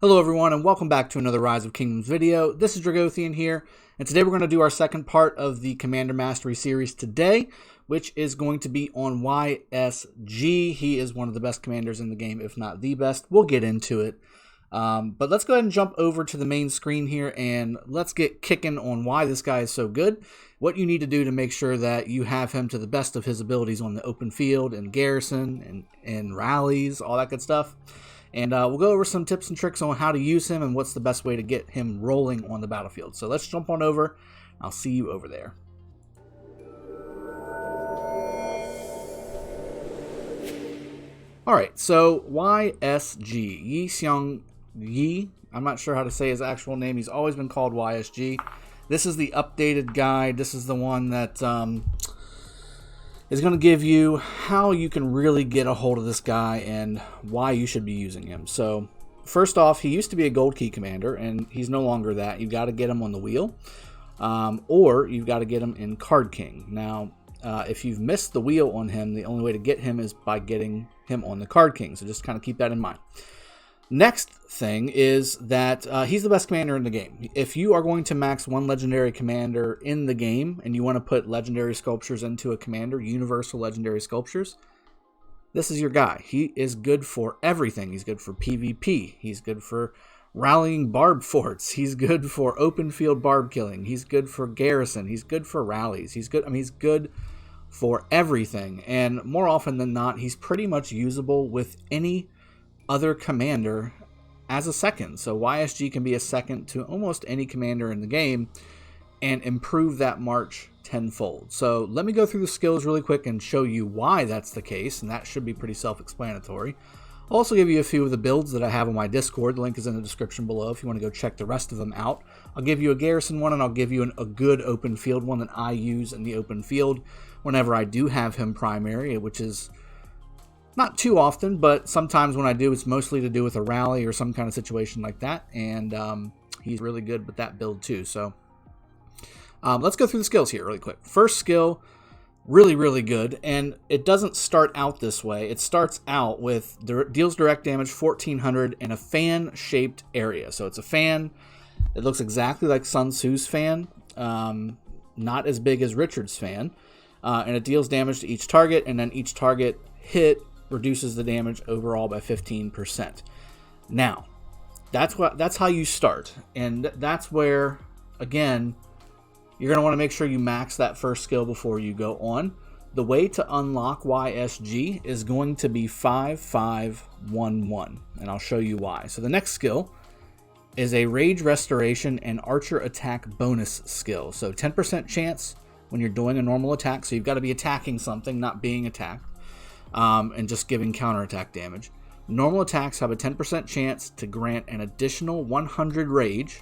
Hello everyone and welcome back to another Rise of Kingdoms video. This is Dragothien here, and today we're going to do our second part of the Commander Mastery series today, which is going to be on YSG. He is one of the best commanders in the game, if not the best. We'll get into it. But let's go ahead and jump over to the main screen here and let's get kicking on why this guy is so good. What you need to do to make sure that you have him to the best of his abilities on the open field and garrison and rallies, all that good stuff. And we'll go over some tips and tricks on how to use him and what's the best way to get him rolling on the battlefield. So let's jump on over. I'll see you over there. Alright, so YSG, Seong-Gye. I'm not sure how to say his actual name. He's always been called YSG. This is the updated guide. This is the one that is going to give you how you can really get a hold of this guy and why you should be using him. So first off, he used to be a gold key commander and he's no longer that. You've got to get him on the wheel or you've got to get him in Card King. Now, if you've missed the wheel on him, the only way to get him is by getting him on the Card King. So just kind of keep that in mind. Next thing is that he's the best commander in the game. If you are going to max one legendary commander in the game and you want to put legendary sculptures into a commander, universal legendary sculptures, this is your guy. He is good for everything. He's good for PvP. He's good for rallying barb forts. He's good for open field barb killing. He's good for garrison. He's good for rallies. He's good. I mean, he's good for everything. And more often than not, he's pretty much usable with any other commander as a second. So YSG can be a second to almost any commander in the game and improve that march tenfold. So let me go through the skills really quick and show you why that's the case, and that should be pretty self-explanatory. I'll also give you a few of the builds that I have on my Discord. The link is in the description below if you want to go check the rest of them out. I'll give you a garrison one and I'll give you a good open field one that I use in the open field whenever I do have him primary, which is not too often, but sometimes when I do, it's mostly to do with a rally or some kind of situation like that. And he's really good with that build too. So let's go through the skills here really quick. First skill, really, really good. And it doesn't start out this way. It starts out with deals direct damage 1400 in a fan-shaped area. So it's a fan. It looks exactly like Sun Tzu's fan. Not as big as Richard's fan. And it deals damage to each target. And then each target hit reduces the damage overall by 15%. Now, that's how you start, and that's where, again, you're going to want to make sure you max that first skill before you go on. The way to unlock YSG is going to be 5511, and I'll show you why. So the next skill is a Rage Restoration and Archer Attack bonus skill. So 10% chance when you're doing a normal attack, so you've got to be attacking something, not being attacked. And just giving counterattack damage. Normal attacks have a 10% chance to grant an additional 100 rage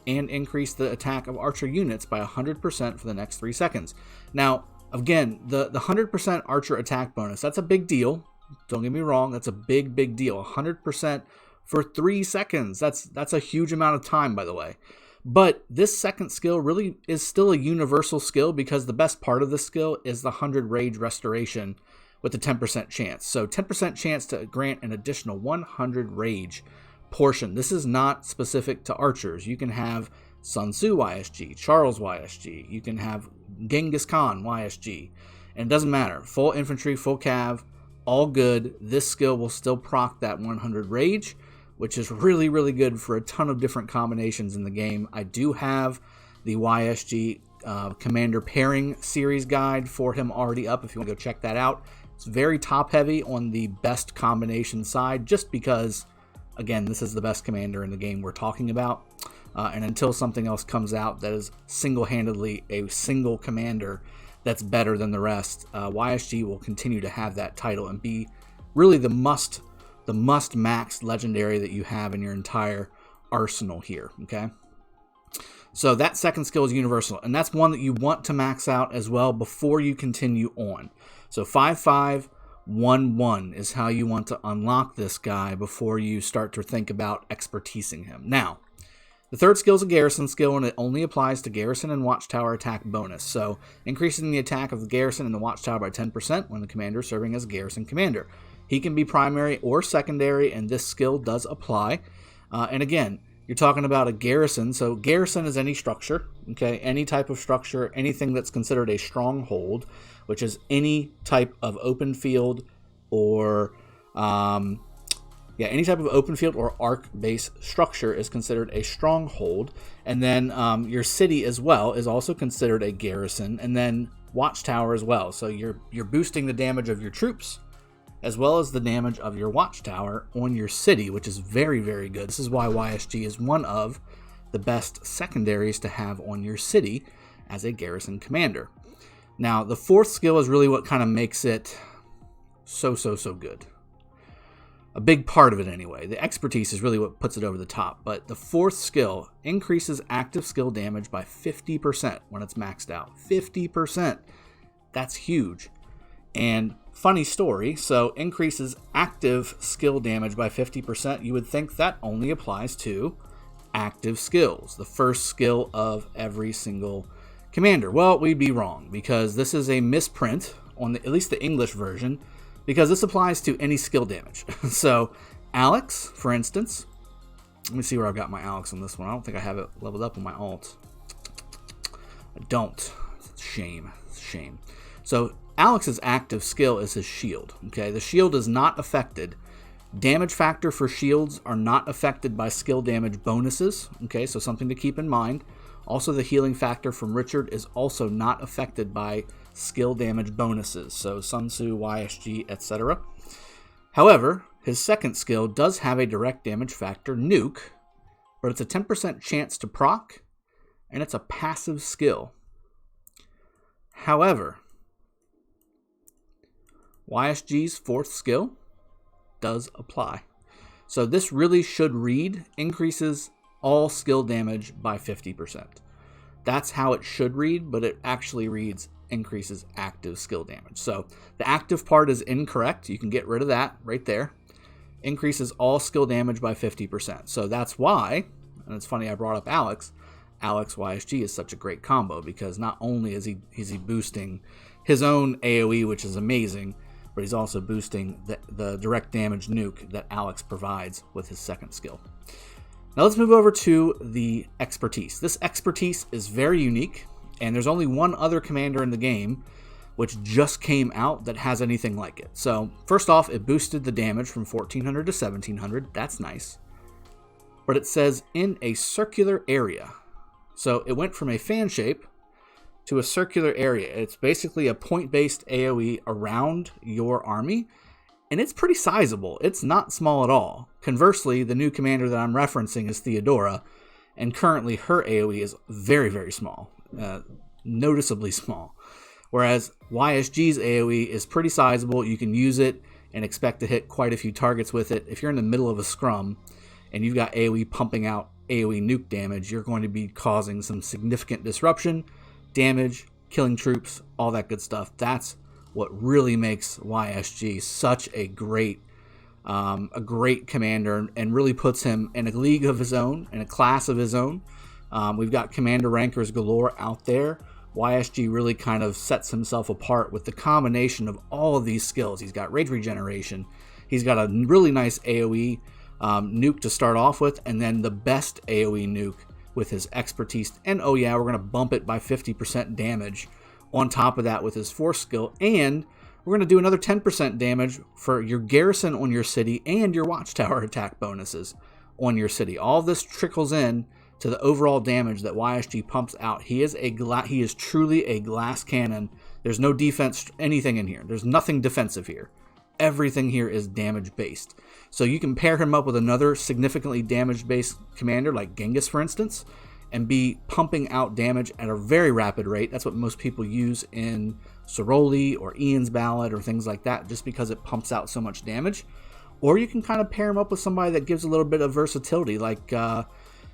and increase the attack of archer units by 100% for the next 3 seconds. Now, again, the 100% archer attack bonus, that's a big deal. Don't get me wrong, that's a big, big deal. 100% for 3 seconds. That's a huge amount of time, by the way. But this second skill really is still a universal skill because the best part of this skill is the 100 rage restoration with a 10% chance. So 10% chance to grant an additional 100 rage portion. This is not specific to archers. You can have Sun Tzu YSG, Charles YSG. You can have Genghis Khan YSG. And it doesn't matter. Full infantry, full cav, all good. This skill will still proc that 100 rage, which is really, really good for a ton of different combinations in the game. I do have the YSG Commander Pairing Series Guide for him already up if you want to go check that out. It's very top heavy on the best combination side just because, again, this is the best commander in the game we're talking about. And until something else comes out that is single-handedly a single commander that's better than the rest, YSG will continue to have that title and be really the must max legendary that you have in your entire arsenal here, okay? So that second skill is universal, and that's one that you want to max out as well before you continue on. So 5511 is how you want to unlock this guy before you start to think about expertising him. Now, the third skill is a garrison skill, and it only applies to garrison and watchtower attack bonus. So increasing the attack of the garrison and the watchtower by 10% when the commander is serving as garrison commander. He can be primary or secondary, and this skill does apply. And again, you're talking about a garrison. So garrison is any structure, okay? Any type of structure, anything that's considered a stronghold, which is any type of open field or any type of open field or arc-based structure is considered a stronghold. And then your city as well is also considered a garrison, and then watchtower as well. So you're boosting the damage of your troops as well as the damage of your watchtower on your city, which is very, very good. This is why YSG is one of the best secondaries to have on your city as a garrison commander. Now, the fourth skill is really what kind of makes it so good. A big part of it anyway. The expertise is really what puts it over the top. But the fourth skill increases active skill damage by 50% when it's maxed out. 50%. That's huge. And funny story, so increases active skill damage by 50%. You would think that only applies to active skills, the first skill of every single commander. Well, we'd be wrong, because this is a misprint on at least the English version, because this applies to any skill damage. So Alex, for instance, let me see where I've got my Alex on this one. I don't think I have it leveled up on my alt. I don't. Shame. So Alex's active skill is his shield. Okay, the shield is not affected. Damage factor for shields are not affected by skill damage bonuses. Okay, so something to keep in mind. Also, the healing factor from Richard is also not affected by skill damage bonuses. So Sun Tzu, YSG, etc. However, his second skill does have a direct damage factor, Nuke, but it's a 10% chance to proc, and it's a passive skill. However, YSG's fourth skill does apply. So this really should read increases all skill damage by 50%. That's how it should read, but it actually reads increases active skill damage. So the active part is incorrect. You can get rid of that right there. Increases all skill damage by 50%. So that's why, and it's funny I brought up Alex YSG is such a great combo, because not only is he boosting his own AoE, which is amazing, but he's also boosting the direct damage nuke that Alex provides with his second skill. Now let's move over to the expertise. This expertise is very unique, and there's only one other commander in the game which just came out that has anything like it. So first off, it boosted the damage from 1400 to 1700. That's nice. But it says in a circular area. So it went from a fan shape to a circular area. It's basically a point-based AoE around your army, and it's pretty sizable. It's not small at all. Conversely, the new commander that I'm referencing is Theodora, and currently her AoE is very, very small, noticeably small. Whereas YSG's AoE is pretty sizable. You can use it and expect to hit quite a few targets with it. If you're in the middle of a scrum and you've got AoE pumping out AoE nuke damage, you're going to be causing some significant disruption, damage, killing troops, all that good stuff. That's what really makes YSG such a great commander, and really puts him in a league of his own, in a class of his own. We've got commander rankers galore out there. YSG really kind of sets himself apart with the combination of all of these skills. He's got rage regeneration. He's got a really nice AoE nuke to start off with, and then the best AoE nuke with his expertise. And oh yeah, we're going to bump it by 50% damage on top of that with his fourth skill. And we're going to do another 10% damage for your garrison on your city and your watchtower attack bonuses on your city. All of this trickles in to the overall damage that YSG pumps out. He is truly a glass cannon. There's no defense, anything in here. There's nothing defensive here. Everything here is damage based. So you can pair him up with another significantly damage based commander like Genghis, for instance, and be pumping out damage at a very rapid rate. That's what most people use in Soroli or Ian's Ballad or things like that, just because it pumps out so much damage. Or you can kind of pair him up with somebody that gives a little bit of versatility, like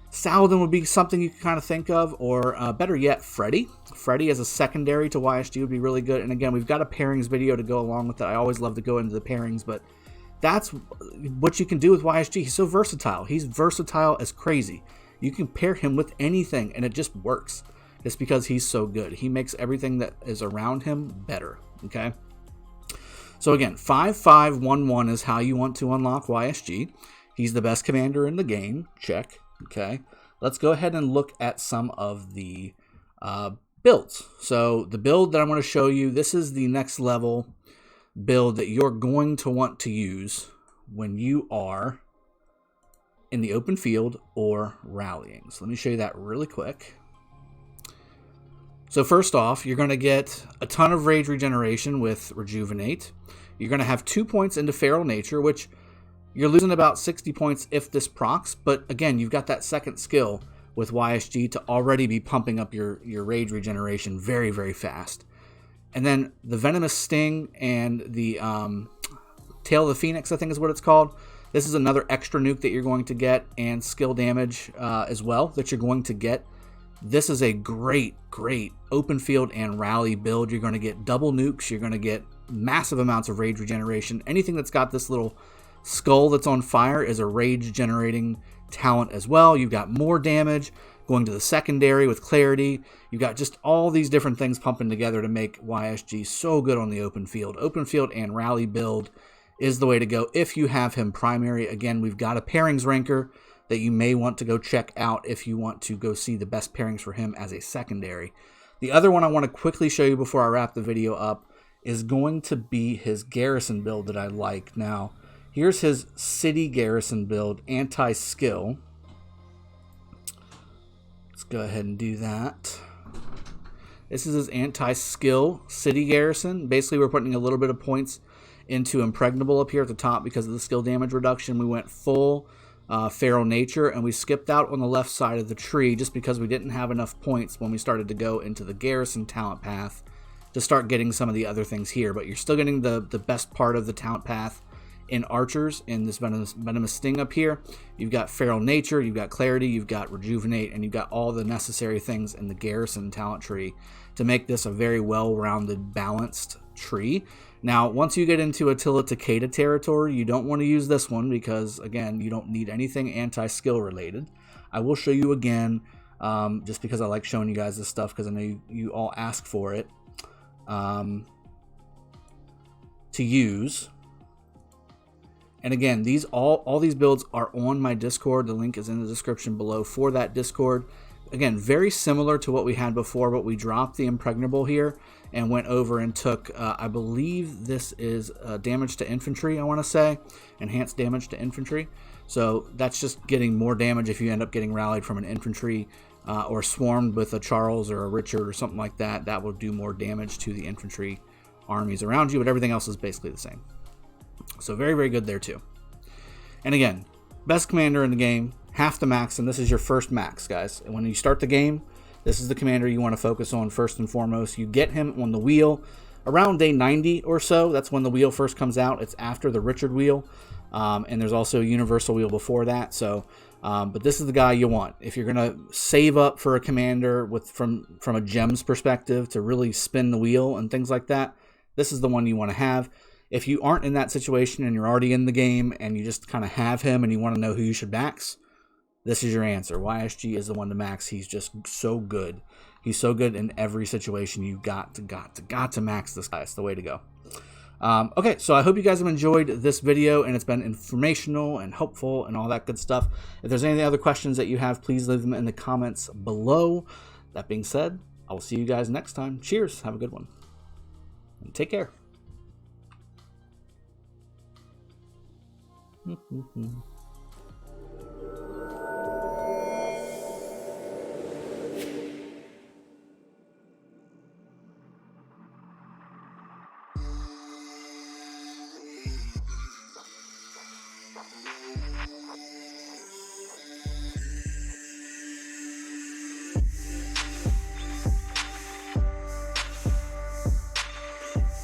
Saladin would be something you can kind of think of, or better yet, Freddy. Freddy as a secondary to YSG would be really good. And again, we've got a pairings video to go along with that. I always love to go into the pairings, but that's what you can do with YSG. He's so versatile. He's versatile as crazy. You can pair him with anything, and it just works. It's because he's so good. He makes everything that is around him better, okay? So again, 5511 is how you want to unlock YSG. He's the best commander in the game. Check. Okay. Let's go ahead and look at some of the builds. So the build that I'm going to show you, this is the next level build that you're going to want to use when you are in the open field or rallying. So let me show you that really quick. So first off, you're going to get a ton of rage regeneration with Rejuvenate. You're going to have 2 points into Feral Nature, which you're losing about 60 points if this procs. But again, you've got that second skill with YSG to already be pumping up your rage regeneration very, very fast. And then the Venomous Sting and the Tail of the Phoenix, I think is what it's called. This is another extra nuke that you're going to get, and skill damage as well that you're going to get. This is a great, great open field and rally build. You're going to get double nukes. You're going to get massive amounts of rage regeneration. Anything that's got this little skull that's on fire is a rage generating talent as well. You've got more damage going to the secondary with Clarity. You've got just all these different things pumping together to make YSG so good on the open field. Open field and rally build is the way to go if you have him primary. Again, we've got a pairings ranker that you may want to go check out if you want to go see the best pairings for him as a secondary. The other one I want to quickly show you before I wrap the video up is going to be his garrison build that I like. Now, here's his city garrison build, anti-skill. Let's go ahead and do that. This is his anti-skill city garrison. Basically, we're putting a little bit of points into Impregnable up here at the top because of the skill damage reduction. We went full Feral Nature, and we skipped out on the left side of the tree just because we didn't have enough points when we started to go into the garrison talent path to start getting some of the other things here. But you're still getting the best part of the talent path in Archers in this Venomous Sting up here. You've got Feral Nature, you've got Clarity, you've got Rejuvenate, and you've got all the necessary things in the garrison talent tree to make this a very well-rounded, balanced tree. Now, once you get into Attila Takeda territory, you don't want to use this one because, again, you don't need anything anti-skill related. I will show you again, just because I like showing you guys this stuff because I know you all ask for it, to use. And again, all these builds are on my Discord. The link is in the description below for that Discord. Again, very similar to what we had before, but we dropped the Impregnable here and went over and took, I believe this is damage to infantry, I want to say. Enhanced damage to infantry. So that's just getting more damage if you end up getting rallied from an infantry or swarmed with a Charles or a Richard or something like that. That will do more damage to the infantry armies around you, but everything else is basically the same. So very, very good there too. And again, best commander in the game, half the max, and this is your first max, guys. And when you start the game, this is the commander you want to focus on first and foremost. You get him on the wheel around day 90 or so. That's when the wheel first comes out. It's after the Richard wheel, and there's also a universal wheel before that. So, but this is the guy you want if you're going to save up for a commander from a gems perspective to really spin the wheel and things like that. This is the one you want to have. If you aren't in that situation and you're already in the game and you just kind of have him and you want to know who you should max, this is your answer. YSG is the one to max. He's just so good. He's so good in every situation. You got to max this guy. It's the way to go. Okay, so I hope you guys have enjoyed this video and it's been informational and helpful and all that good stuff. If there's any other questions that you have, please leave them in the comments below. That being said, I will see you guys next time. Cheers. Have a good one. And take care.